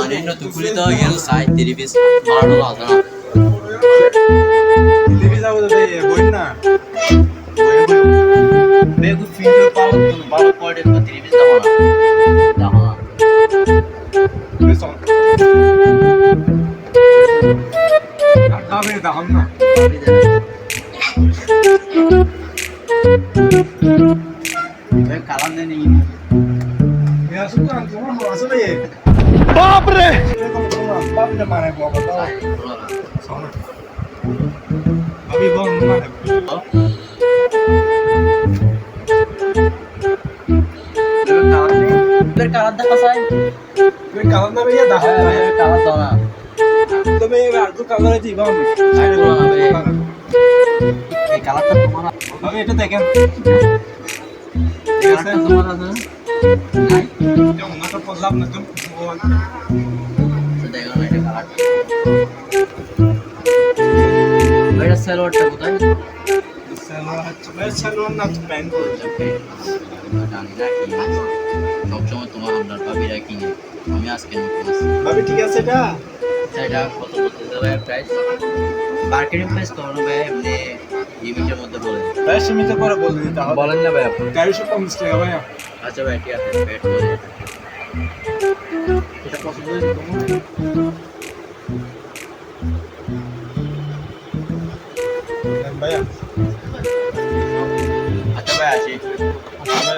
Maneno tu kulito yellow side tiribis marlo azana. TV যাবো তো বই না Begu findo palo pode ko tiribis dahona. Dahona. বেসন আবে দাম না Be kalan ne ni. মেরা সুতরাং তোমার আসলে বাপ রে এরকম তোমার বাপ রে মানে বাবা দাও আমি বল মানে Ber kalan da kasai. তুমি কালার না ভাইয়া দাও Kalan dona. তুমি আজু কালারে দিবা আমি Ayo bola be. Kalan ta tumhara. আমি এটা দেখেন Kalan ta tumhara na. যেমন নাটক করলাম না তুমি So দেখো না এটা কালার। এটা সালোয়ারটা কোথায়? সালোয়ার হচ্ছে সালোয়ার না তো প্যান্ট জানি না কি সবসময় তোমার আপনার ভাবিরা কিনে আমি আজকে নতুন আসছি ভাবি ঠিক আছে এটা এটা কত বলতে ভাই প্রাইস মার্কেটিং প্রাইস তো হবে এমনি লিমিটের মধ্যে বলে প্রায় সীমিত করে বলে দিতে হবে বলেন না ভাই আপনি 450 টাকা ভাইয়া আচ্ছা ভাই ঠিক আছে পেড করে এটা পছন্দ হয়েছে তোমার ভাইয়া আচ্ছা ভাই আসি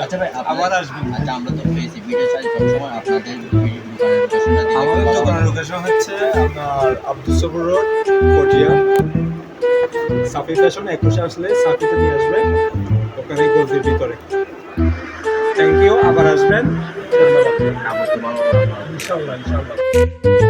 আচ্ছা ভাই আবার আসবেন আচ্ছা আমরা তো ফেসি ভিডিও চাই সবসময় আপনাদের দোকানের লোকেশনটা আমাদের দোকানের লোকেশন হচ্ছে আপনার আব্দুল সবুর রোড পটিয়া সাফি ফ্যাশন 21 আসলে সাফিতে নিয়ে আসবেন ওখানে গলির ভিতরে থ্যাংক ইউ আবার আসবেন ধন্যবাদ আমার তো ভালো ইনশাআল্লাহ ইনশাআল্লাহ